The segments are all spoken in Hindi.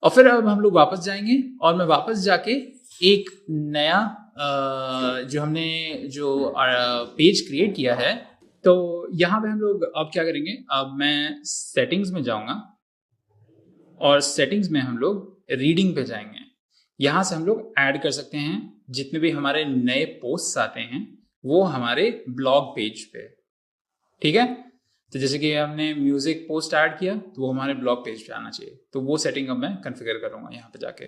और फिर अब हम लोग वापस जाएंगे और मैं वापस जाके एक नया जो हमने जो पेज क्रिएट किया है, तो यहाँ पे हम लोग अब क्या करेंगे, अब मैं सेटिंग्स में जाऊंगा और सेटिंग्स में हम लोग रीडिंग पे जाएंगे। यहाँ से हम लोग ऐड कर सकते हैं जितने भी हमारे नए पोस्ट्स आते हैं वो हमारे ब्लॉग पेज पे। ठीक है, तो जैसे कि हमने म्यूजिक पोस्ट ऐड किया तो वो हमारे ब्लॉग पेज पे आना चाहिए, तो वो सेटिंग अब मैं कॉन्फ़िगर करूंगा यहाँ पे जाके,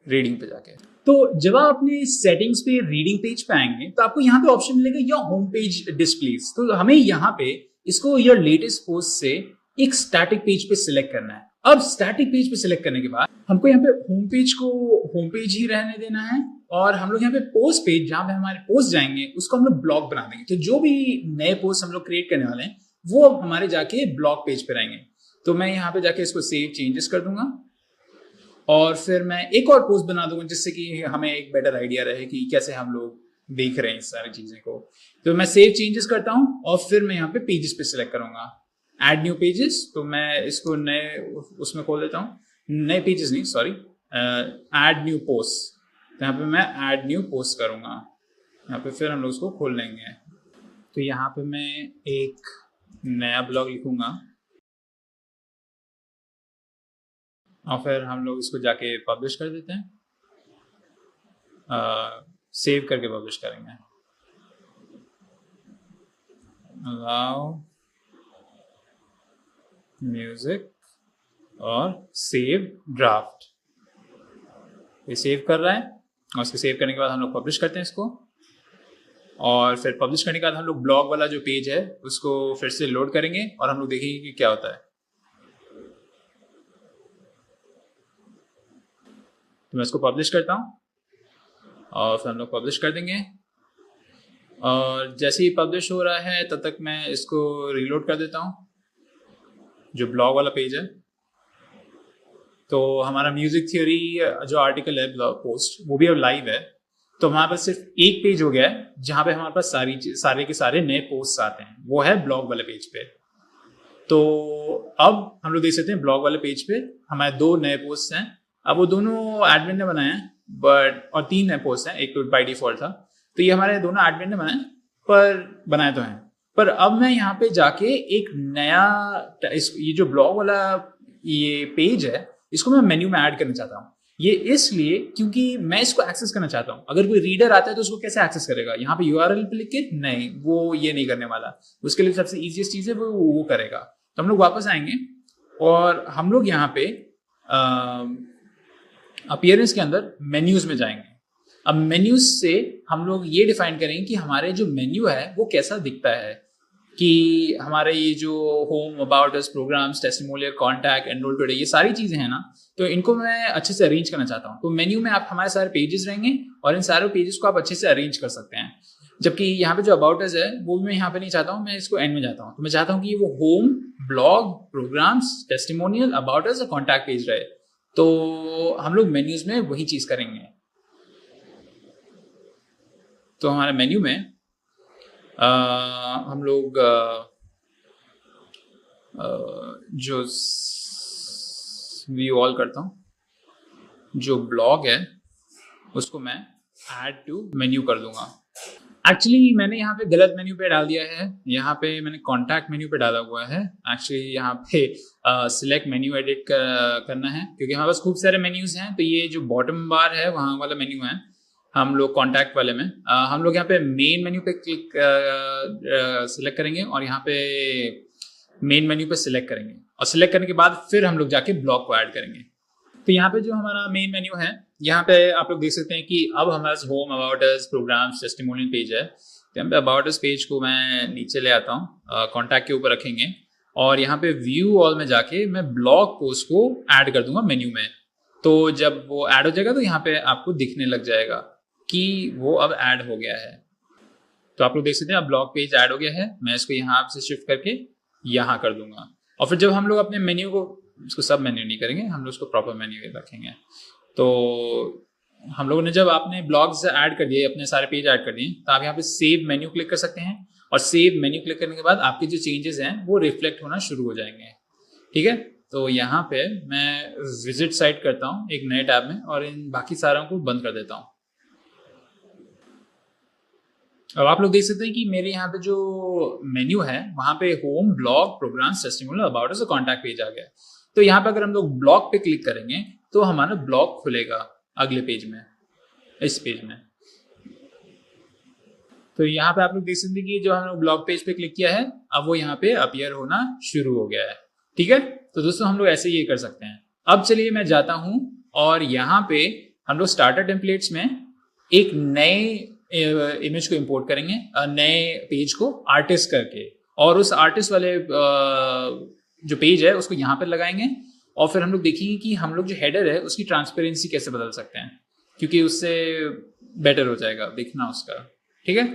रीडिंग पे जाके। तो जब आप अपने सेटिंग्स पे रीडिंग पेज पे आएंगे तो आपको यहाँ पे ऑप्शन मिलेगा योर होम पेज डिस्प्लेस। तो हमें यहाँ पे इसको योर लेटेस्ट पोस्ट से एक स्टैटिक पेज पे सिलेक्ट करना है। अब स्टैटिक पेज पे सिलेक्ट करने के बाद हमको यहाँ पे होम पेज को होम पेज ही रहने देना है और हम लोग यहाँ पे पोस्ट पेज जहाँ पे हमारे पोस्ट जाएंगे उसको हम लोग ब्लॉग बना देंगे। तो जो भी नए पोस्ट हम लोग क्रिएट करने वाले हैं वो अब हमारे जाके ब्लॉग पेज पे रहेंगे। तो मैं यहाँ पे जाके इसको सेव चेंजेस कर दूंगा और फिर मैं एक और पोस्ट बना दूंगा जिससे कि हमें एक बेटर आइडिया रहे कि कैसे हम लोग देख रहे हैं इस सारी चीजें को। तो मैं सेव चेंजेस करता हूँ और फिर मैं यहाँ पे पेजेस पे सिलेक्ट करूंगा, ऐड न्यू पेजेस। तो मैं इसको नए उसमें खोल देता हूँ, नए पेजेस नहीं सॉरी, ऐड न्यू पोस्ट। तो यहाँ पे मैं ऐड न्यू पोस्ट करूंगा, यहाँ पे फिर हम लोग उसको खोल लेंगे। तो यहाँ पे मैं एक नया ब्लॉग लिखूंगा और फिर हम लोग इसको जाके पब्लिश कर देते हैं, सेव करके पब्लिश करेंगे। अलाउ म्यूजिक और सेव ड्राफ्ट, ये सेव कर रहा है और इसको सेव करने के बाद हम लोग पब्लिश करते हैं इसको। और फिर पब्लिश करने के बाद हम लोग ब्लॉग वाला जो पेज है उसको फिर से लोड करेंगे और हम लोग देखेंगे कि क्या होता है। तो मैं इसको पब्लिश करता हूँ और फिर हम लोग पब्लिश कर देंगे और जैसे ही पब्लिश हो रहा है तब तक मैं इसको रीलोड कर देता हूँ जो ब्लॉग वाला पेज है। तो हमारा म्यूजिक थ्योरी जो आर्टिकल है ब्लॉग पोस्ट वो भी अब लाइव है। तो हमारे पास सिर्फ एक पेज हो गया है जहाँ पे हमारे पास सारे के सारे नए पोस्ट आते हैं, वो है ब्लॉग वाले पेज पे। तो अब हम लोग देख सकते हैं ब्लॉग वाले पेज पे हमारे 2 नए पोस्ट हैं। अब वो दोनों एडमिन ने बनाए हैं बट, और 3 नए पोस्ट हैं, एक तो बाय डिफॉल्ट था। तो ये हमारे दोनों एडमिन ने बनाए तो हैं। पर अब मैं यहाँ पे जाके एक नया ये जो ब्लॉग वाला ये पेज है इसको मैं मेन्यू में ऐड करना चाहता हूँ। ये इसलिए क्योंकि मैं इसको एक्सेस करना चाहता हूँ। अगर कोई रीडर आता है तो उसको कैसे एक्सेस करेगा, यहाँ पे यूआरएल पे लिख के नहीं, वो ये नहीं करने वाला। उसके लिए सबसे इजीएस्ट चीज है वो करेगा। तो हम लोग वापस आएंगे और हम लोग यहाँ पे अपीयरेंस के अंदर मेन्यूज में जाएंगे। अब मेन्यूज से हम लोग ये डिफाइन करेंगे कि हमारे जो मेन्यू है वो कैसा दिखता है, कि हमारे ये जो home, about us, programmes, testimonial, contact, enrol today, ये सारी चीजें हैं ना, तो इनको मैं अच्छे से अरेंज करना चाहता हूँ। तो मेन्यू में आप हमारे सारे पेजेस रहेंगे और इन सारे पेजेस को आप अच्छे से अरेंज कर सकते हैं। जबकि यहाँ पे जो अबाउट अस है वो मैं यहाँ पे नहीं चाहता हूँ, मैं इसको एंड में जाता हूँ। तो मैं चाहता हूँ कि वो home, blog, programmes, testimonial, about us और कॉन्टैक्ट पेज रहे। तो हम लोग मेन्यूज में वही चीज करेंगे। तो हमारे मेन्यू में हम लोग जो व्यू ऑल करता हूँ, जो ब्लॉग है उसको मैं ऐड टू मेन्यू कर दूंगा। एक्चुअली मैंने यहाँ पे गलत मेन्यू पे डाल दिया है, यहाँ पे मैंने कॉन्टैक्ट मेन्यू पे डाला हुआ है। एक्चुअली यहाँ पे सिलेक्ट मेन्यू एडिट करना है क्योंकि हमारे पास खूब सारे मेन्यूज हैं। तो ये जो बॉटम बार है वहाँ वाला मेन्यू है, हम लोग कॉन्टैक्ट वाले में हम लोग यहाँ पे मेन मेन्यू पे क्लिक सिलेक्ट करेंगे और यहाँ पे मेन मेन्यू पे सिलेक्ट करेंगे और सिलेक्ट करने के बाद फिर हम लोग जाके ब्लॉग को ऐड करेंगे। तो यहाँ पे जो हमारा मेन मेन्यू है यहाँ पे आप लोग देख सकते हैं कि अब हमारे पास home, about us, programmes, testimonial page है। तो यहाँ पे अबाउट अस पेज को मैं नीचे ले आता हूँ, कॉन्टैक्ट के ऊपर रखेंगे और यहाँ पे व्यू ऑल में जाके मैं ब्लॉग पोस्ट को ऐड कर दूंगा मेन्यू में। तो जब वो ऐड हो जाएगा तो यहाँ पे आपको दिखने लग जाएगा कि वो अब ऐड हो गया है। तो आप लोग देख सकते हैं अब ब्लॉग पेज ऐड हो गया है। मैं इसको यहाँ से शिफ्ट करके यहाँ कर दूंगा और फिर जब हम लोग अपने मेन्यू को, इसको सब मेन्यू नहीं करेंगे, हम लोग उसको प्रॉपर मेन्यू रखेंगे। तो हम लोगों ने जब आपने ब्लॉग्स ऐड कर दिए, अपने सारे पेज ऐड कर दिए, तो आप यहाँ पे सेव मेन्यू क्लिक कर सकते हैं और सेव मेन्यू क्लिक करने के बाद आपके जो चेंजेस हैं वो रिफ्लेक्ट होना शुरू हो जाएंगे। ठीक है, तो यहाँ पे मैं विजिट साइट करता हूँ एक नए टैब में और इन बाकी सारों को बंद कर देता हूँ। अब आप लोग देख सकते हैं कि मेरे यहाँ पे जो मेन्यू है वहाँ पे home, blog, programmes, testimonial, about us, contact page आ गया है। तो यहाँ पे अगर हम लोग ब्लॉग पे क्लिक करेंगे तो हमारा ब्लॉग खुलेगा अगले पेज में, इस पेज में। तो यहाँ पे आप लोग देख सकते हैं कि जो हम लोग ब्लॉग पेज पे क्लिक किया है अब वो यहाँ पे अपीयर होना शुरू हो गया है। ठीक है, तो दोस्तों हम लोग ऐसे ये कर सकते हैं। अब चलिए मैं जाता हूँ और यहाँ पे हम लोग स्टार्टर टेम्पलेट्स में एक नए इमेज को इंपोर्ट करेंगे, नए पेज को आर्टिस्ट करके, और उस आर्टिस्ट वाले जो पेज है उसको यहाँ पे लगाएंगे। और फिर हम लोग देखेंगे कि हम लोग जो हेडर है उसकी ट्रांसपेरेंसी कैसे बदल सकते हैं, क्योंकि उससे बेटर हो जाएगा दिखना उसका। ठीक है,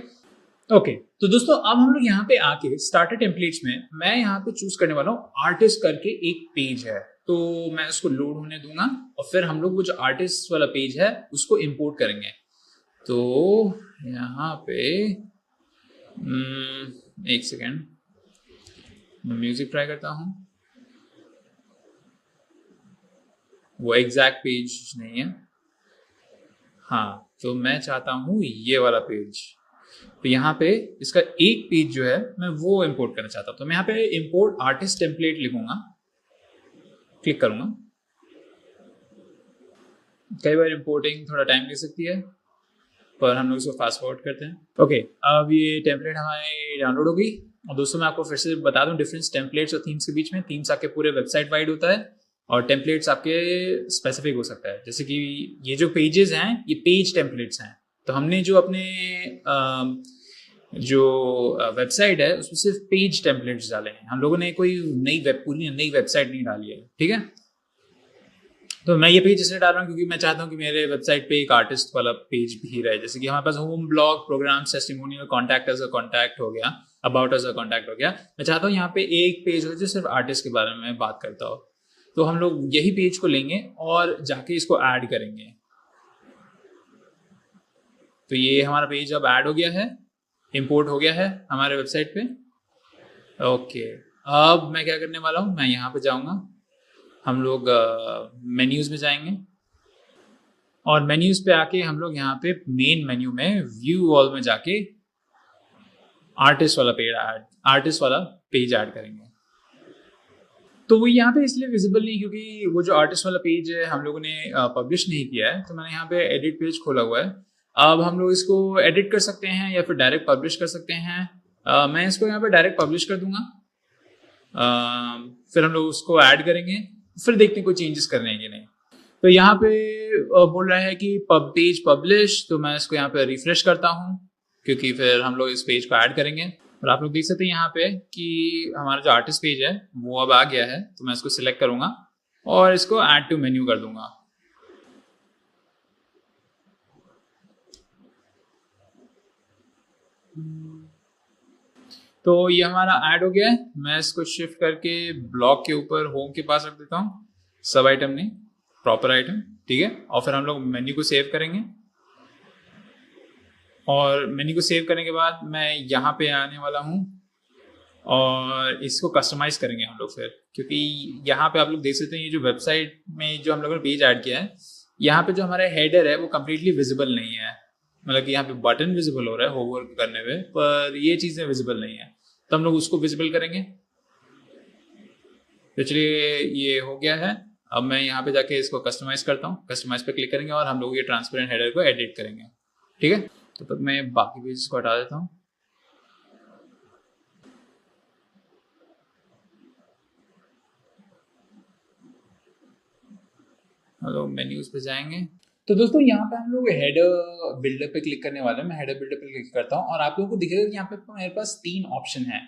ओके। तो दोस्तों अब हम लोग यहाँ पे आके स्टार्टर टेम्पलेट्स में मैं यहाँ पे चूज करने वाला हूँ आर्टिस्ट करके एक पेज है, तो मैं उसको लोड होने दूंगा और फिर हम लोग वो जो आर्टिस्ट वाला पेज है उसको इंपोर्ट करेंगे। तो यहाँ पे एक सेकेंड, मैं म्यूजिक ट्राई करता हूँ। वो एग्जैक्ट पेज नहीं है, हाँ, तो मैं चाहता हूँ ये वाला पेज। तो यहाँ पे इसका एक पेज जो है मैं वो इंपोर्ट करना चाहता हूँ। तो मैं यहाँ पे इंपोर्ट आर्टिस्ट टेम्पलेट लिखूंगा, क्लिक करूंगा। कई बार इंपोर्टिंग थोड़ा टाइम ले सकती है, पर हम लोग इसको फास्ट फॉरवर्ड करते हैं। ओके, अब ये टेम्पलेट हमारी डाउनलोड हो गई। और दोस्तों मैं आपको फिर से बता दूं डिफरेंस टेम्पलेट्स और थीम्स के बीच में। थीम्स आपके पूरे वेबसाइट वाइड होता है और टेम्पलेट्स आपके स्पेसिफिक हो सकता है। जैसे कि ये जो पेजेस हैं ये पेज टेम्पलेट्स हैं। तो हमने जो अपने जो वेबसाइट है उसमें सिर्फ पेज टेम्पलेट्स डाले हैं, हम लोगों ने कोई पूरी नई वेबसाइट नहीं डाली है। ठीक है, तो मैं ये पेज इसलिए डाल रहा हूँ क्योंकि मैं चाहता हूँ कि मेरे वेबसाइट पे एक आर्टिस्ट वाला पेज भी रहे। जैसे कि हमारे पास home, blog, program, testimonial, contact us, contact हो गया, अबाउट अस, कॉन्टैक्ट हो गया। मैं चाहता हूँ यहाँ पे एक पेज हो जो सिर्फ आर्टिस्ट के बारे में बात करता हो। तो हम लोग यही पेज को लेंगे और जाके इसको ऐड करेंगे। तो ये हमारा पेज अब ऐड हो गया है, इंपोर्ट हो गया है हमारे वेबसाइट पे। ओके, अब मैं क्या करने वाला हूँ, मैं यहाँ पे जाऊँगा, हम लोग मेन्यूज में जाएंगे और मेन्यूज पे आके हम लोग यहाँ पे मेन मेन्यू में व्यू ऑल में जाके आर्टिस्ट वाला पेज ऐड करेंगे। तो वो यहाँ पे इसलिए विजिबल नहीं क्योंकि वो जो आर्टिस्ट वाला पेज है हम लोगों ने पब्लिश नहीं किया है। तो मैंने यहाँ पे एडिट पेज खोला हुआ है। अब हम लोग इसको एडिट कर सकते हैं या फिर डायरेक्ट पब्लिश कर सकते हैं। मैं इसको यहाँ पे डायरेक्ट पब्लिश कर दूंगा। फिर हम लोग उसको ऐड करेंगे, फिर देखते हैं कोई चेंजेस करने हैं कि नहीं। तो यहाँ पे बोल रहा है कि पेज पब्लिश, तो मैं इसको यहाँ पे रिफ्रेश करता हूँ क्योंकि फिर हम लोग इस पेज को ऐड करेंगे। और आप लोग देख सकते हैं यहाँ पे कि हमारा जो आर्टिस्ट पेज है वो अब आ गया है। तो मैं इसको सिलेक्ट करूंगा और इसको ऐड टू मेन्यू कर दूंगा। तो ये हमारा ऐड हो गया है। मैं इसको शिफ्ट करके ब्लॉक के ऊपर होम के पास रख देता हूँ, सब आइटम नहीं, प्रॉपर आइटम। ठीक है, और फिर हम लोग मेन्यू को सेव करेंगे और मेन्यू को सेव करने के बाद मैं यहाँ पे आने वाला हूँ और इसको कस्टमाइज करेंगे हम लोग फिर, क्योंकि यहाँ पे आप लोग देख सकते हैं ये जो वेबसाइट में जो हम लोगों ने पेज ऐड किया है, यहाँ पे जो हमारा हेडर है वो कम्प्लीटली विजिबल नहीं है। मतलब कि यहाँ पे बटन विजिबल हो रहा है होवर करने में, पर ये चीज़ें विजिबल नहीं है। तो हम लोग उसको विजिबल करेंगे। तो चलिए ये हो गया है। अब मैं यहाँ पे जाके इसको कस्टमाइज करता हूँ। कस्टमाइज पे क्लिक करेंगे और हम लोग ये ट्रांसपेरेंट हेडर को एडिट करेंगे। ठीक है, तो तब मैं बाकी पेजेस को हटा देता हूँ। हम लोग मेन्यूज पे जाएंगे। तो दोस्तों यहाँ पे हम लोग हेडर बिल्डर पे क्लिक करने वाले हैं। मैं हेडर बिल्डर पे क्लिक करता हूँ और आप लोगों को दिखेगा कि यहाँ पे मेरे पास 3 ऑप्शन है।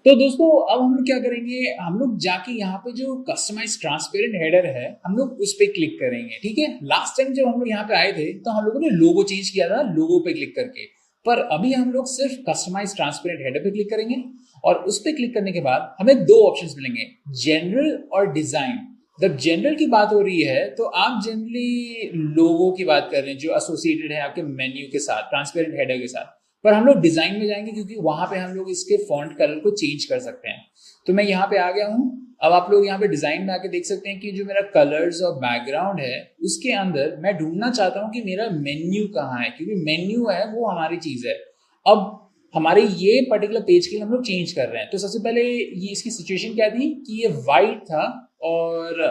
तो दोस्तों अब हम लोग क्या करेंगे, हम लोग जाके यहाँ पे जो कस्टमाइज ट्रांसपेरेंट हेडर है हम लोग उस पे क्लिक करेंगे। ठीक है, लास्ट टाइम जब हम लोग यहाँ पे आए थे तो हम लोगों ने लोगो चेंज किया था लोगो पे क्लिक करके, पर अभी हम लोग सिर्फ कस्टमाइज ट्रांसपेरेंट हेडर पे क्लिक करेंगे और उस पे क्लिक करने के बाद हमें 2 ऑप्शंस मिलेंगे, जनरल और डिजाइन। जब जनरल की बात हो रही है तो आप जनरली लोगो की बात कर रहे हैं जो एसोसिएटेड है आपके मेन्यू के साथ, ट्रांसपेरेंट हेडर के साथ, पर हम लोग डिजाइन में जाएंगे क्योंकि वहां पे हम लोग इसके फॉन्ट कलर को चेंज कर सकते हैं। तो मैं यहाँ पे आ गया हूँ। अब आप लोग यहाँ पे डिजाइन में आके देख सकते हैं कि जो मेरा कलर्स और बैकग्राउंड है उसके अंदर मैं ढूंढना चाहता हूँ कि मेरा मेन्यू कहाँ है, क्योंकि मेन्यू है वो हमारी चीज है। अब हमारे ये पर्टिकुलर पेज के लिए हम लोग चेंज कर रहे हैं। तो सबसे पहले ये इसकी सिचुएशन क्या थी कि ये वाइट था और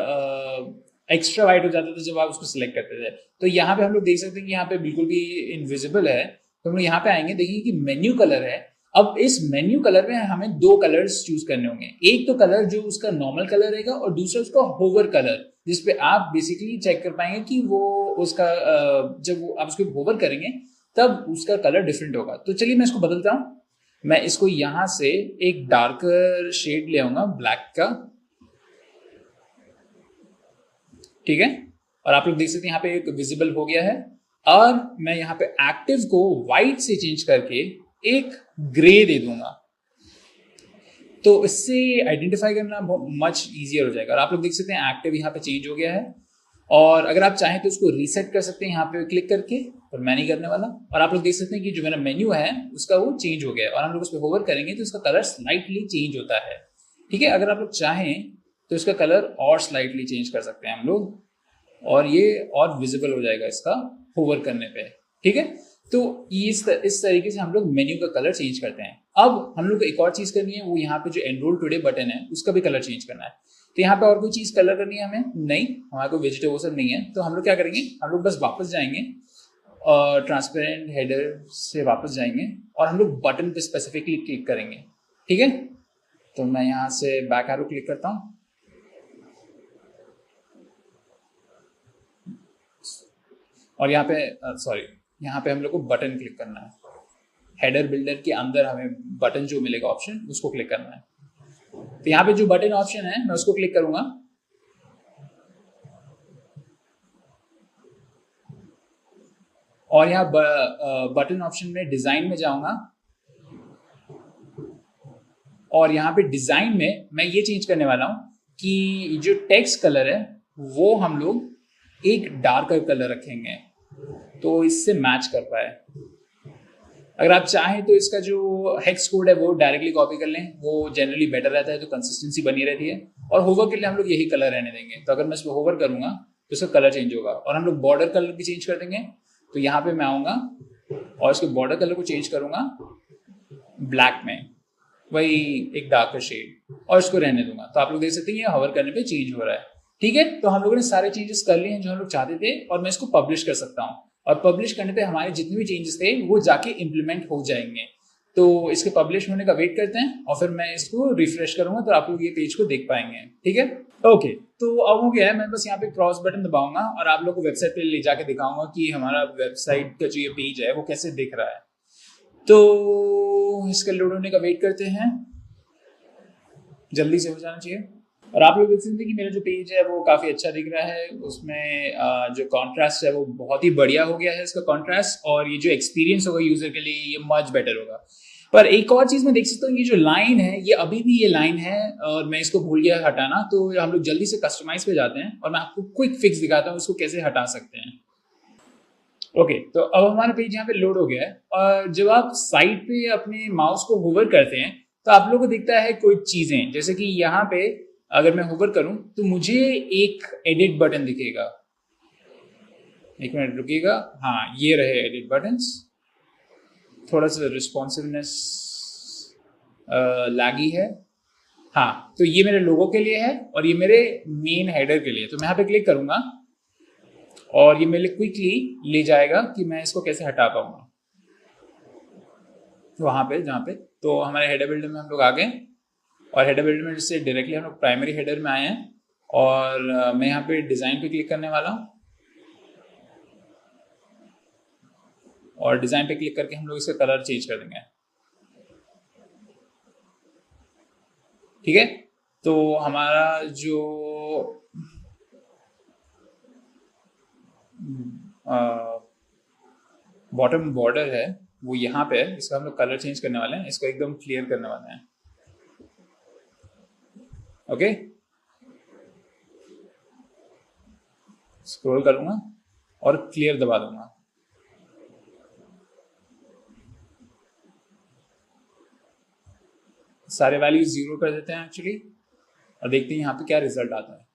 एक्स्ट्रा वाइट हो जाता था जब आप उसको सिलेक्ट करते थे। तो यहाँ पे हम लोग देख सकते हैं कि यहाँ पे बिल्कुल भी इनविजिबल है। तो हम लोग यहाँ पे आएंगे, देखिए कि मेन्यू कलर है। अब इस मेन्यू कलर में हमें दो कलर्स चूज करने होंगे। एक तो कलर जो उसका नॉर्मल कलर रहेगा और दूसरा उसका होवर कलर, जिसपे आप बेसिकली चेक कर पाएंगे कि वो उसका जब आप उसको होवर करेंगे तब उसका कलर डिफरेंट होगा। तो चलिए मैं इसको बदलता हूँ। मैं इसको यहां से एक डार्कर शेड ले आऊंगा ब्लैक का, ठीक है। और आप लोग देख सकते हैं यहाँ पे एक विजिबल हो गया है। और मैं यहाँ पे एक्टिव को व्हाइट से चेंज करके एक ग्रे दे दूंगा, तो इससे आइडेंटिफाई करना मच इजियर हो जाएगा। और आप लोग देख सकते हैं एक्टिव यहाँ पे चेंज हो गया है। और अगर आप चाहें तो उसको रीसेट कर सकते हैं यहाँ पे क्लिक करके, पर मैं नहीं करने वाला। और आप लोग देख सकते हैं कि जो मेरा मेन्यू है उसका वो चेंज हो गया है। और हम लोग उस पर होवर करेंगे तो उसका कलर स्लाइटली चेंज होता है, ठीक है। अगर आप लोग चाहें तो इसका कलर और स्लाइटली चेंज कर सकते हैं हम लोग, और ये और विजिबल हो जाएगा इसका होवर करने पे, ठीक है। तो इस तरीके से हम लोग मेन्यू का कलर चेंज करते हैं। अब हम लोग को एक और चीज करनी है, वो यहाँ पे जो एनरोल टुडे बटन है उसका भी कलर चेंज करना है। तो यहाँ पे और कोई चीज कलर करनी है हमें नहीं, हमारे को विजिट वो सब नहीं है। तो हम लोग क्या करेंगे, हम लोग बस वापस जाएंगे और ट्रांसपेरेंट हेडर से वापस जाएंगे और हम लोग बटन पे स्पेसिफिकली क्लिक करेंगे, ठीक है। तो मैं यहाँ से बैक एरो क्लिक करता हूँ और यहाँ पे सॉरी, यहाँ पे हम लोग को बटन क्लिक करना है। हेडर बिल्डर के अंदर हमें बटन जो मिलेगा ऑप्शन उसको क्लिक करना है। तो यहाँ पे जो बटन ऑप्शन है मैं उसको क्लिक करूंगा और यहाँ बटन ऑप्शन में डिजाइन में जाऊंगा और यहाँ पे डिजाइन में मैं ये चेंज करने वाला हूं कि जो टेक्स्ट कलर है वो हम लोग एक डार्कर कलर रखेंगे तो इससे मैच कर पाए। अगर आप चाहें तो इसका जो हेक्स कोड है वो डायरेक्टली कॉपी कर लें, वो जनरली बेटर रहता है, तो कंसिस्टेंसी बनी रहती है। और होवर के लिए हम लोग यही कलर रहने देंगे। तो अगर मैं इस पर होवर करूंगा तो इसका कलर चेंज होगा। और हम लोग बॉर्डर कलर भी चेंज कर देंगे। तो यहाँ पे मैं आऊंगा और इसके बॉर्डर कलर को चेंज करूंगा ब्लैक में, वही एक डार्कर शेड, और इसको रहने दूंगा। तो आप लोग देख सकते हैं ये होवर करने पे चेंज हो रहा है, ठीक है। तो हम लोगों ने सारे चेंजेस कर लिए हैं जो हम लोग चाहते थे, और मैं इसको पब्लिश कर सकता हूँ। और पब्लिश करने पे हमारे जितने भी चेंजेस थे वो जाके इम्प्लीमेंट हो जाएंगे। तो इसके पब्लिश होने का वेट करते हैं और फिर मैं इसको रिफ्रेश करूंगा तो आप लोग ये पेज को देख पाएंगे, ठीक है। ओके, तो अब हो गया है। मैं बस यहाँ पे क्रॉस बटन दबाऊंगा और आप लोग को वेबसाइट पे ले जाके दिखाऊंगा कि हमारा वेबसाइट का जो ये पेज है वो कैसे दिख रहा है। तो इसका लोड होने का वेट करते हैं, जल्दी से हो जाना चाहिए। और आप लोग देख सकते हैं कि मेरा जो पेज है वो काफ़ी अच्छा दिख रहा है। उसमें जो कॉन्ट्रास्ट है वो बहुत ही बढ़िया हो गया है इसका कॉन्ट्रास्ट, और ये जो एक्सपीरियंस होगा यूज़र के लिए ये मच बेटर होगा। पर एक और चीज़ मैं देख सकता हूँ, ये जो लाइन है ये अभी भी ये लाइन है और मैं इसको भूल गया हटाना। तो हम लोग जल्दी से कस्टमाइज पे जाते हैं और मैं आपको क्विक फिक्स दिखाता हूँ इसको कैसे हटा सकते हैं। ओके, तो अब हमारा पेज यहाँ पे लोड हो गया है। और जब आप साइड पे अपने माउस को होवर करते हैं तो आप लोगों को दिखता है कुछ चीजें, जैसे कि यहाँ पे अगर मैं होवर करूं तो मुझे एक एडिट बटन दिखेगा। एक मिनट रुकिएगा, हाँ ये रहे एडिट बटन्स। थोड़ा सा रिस्पॉन्सिवनेस लैगी है। हाँ, तो ये मेरे लोगो के लिए है और ये मेरे मेन हेडर के लिए। तो मैं यहाँ पे क्लिक करूंगा और ये मेरे क्विकली ले जाएगा कि मैं इसको कैसे हटा पाऊंगा वहां पे जहाँ पे। तो हमारे हेडर बिल्डर में हम लोग आ गए और हेडर बिल्डर में से डायरेक्टली हम लोग प्राइमरी हेडर में आए हैं और मैं यहाँ पे डिजाइन पे क्लिक करने वाला हूँ और डिजाइन पे क्लिक करके हम लोग इसका कलर चेंज कर देंगे, ठीक है। तो हमारा जो बॉटम बॉर्डर है वो यहाँ पे है, इसका हम लोग कलर चेंज करने वाले हैं, इसको एकदम क्लियर करने वाले हैं। ओके, स्क्रॉल करूंगा और क्लियर दबा दूंगा। सारे वैल्यूज 0 कर देते हैं एक्चुअली, और देखते हैं यहाँ पे क्या रिजल्ट आता है।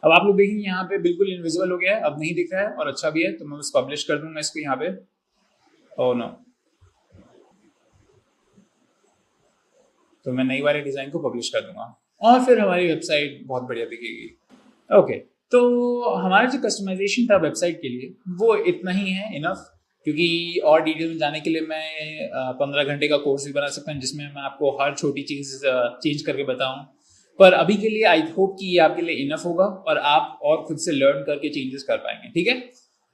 अब आप लोग देखेंगे यहाँ पे बिल्कुल इनविजिबल हो गया है, अब नहीं दिख रहा है और अच्छा भी है, तो मैं बस पब्लिश कर दूंगा इसको यहाँ पे। ओह नो, तो मैं नई वाले डिजाइन को पब्लिश कर दूंगा और फिर हमारी वेबसाइट बहुत बढ़िया दिखेगी। ओके, तो हमारा जो कस्टमाइजेशन था वेबसाइट के लिए वो इतना ही है इनफ, क्योंकि और डिटेल में जाने के लिए मैं 15 घंटे का कोर्स भी बना सकता हूँ जिसमें मैं आपको हर छोटी चीज़ चेंज करके बताऊँ। पर अभी के लिए आई होप कि ये आपके लिए इनफ होगा और आप और खुद से लर्न करके चेंजेस कर पाएंगे, ठीक है।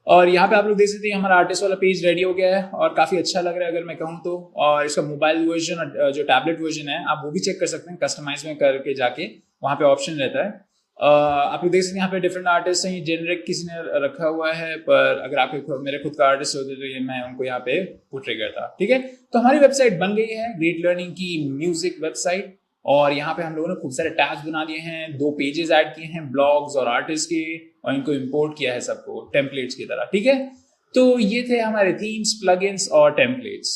और यहाँ पे आप लोग देख सकते हैं हमारा आर्टिस्ट वाला पेज रेडी हो गया है और काफ़ी अच्छा लग रहा है अगर मैं कहूँ तो। और इसका मोबाइल वर्जन और जो टैबलेट वर्जन है आप वो भी चेक कर सकते हैं, कस्टमाइज में करके जाके वहाँ पे ऑप्शन रहता है। आप लोग देख सकते हैं यहाँ पे डिफरेंट आर्टिस्ट हैं, जेनरिक किसी ने रखा हुआ है, पर अगर आपके मेरे खुद का आर्टिस्ट होते तो ये मैं उनको यहाँ पे पोर्ट्रे करता, ठीक है। तो हमारी वेबसाइट बन गई है, ग्रेट लर्निंग की म्यूजिक वेबसाइट, और यहाँ पे हम लोगों ने खूब सारे टैग्स बना दिए हैं, 2 पेजेस ऐड किए हैं ब्लॉग्स और आर्टिस्ट के, और इनको इंपोर्ट किया है सबको टेम्पलेट्स की तरह, ठीक है। तो ये थे हमारे थीम्स, प्लगइन्स और टेम्पलेट्स।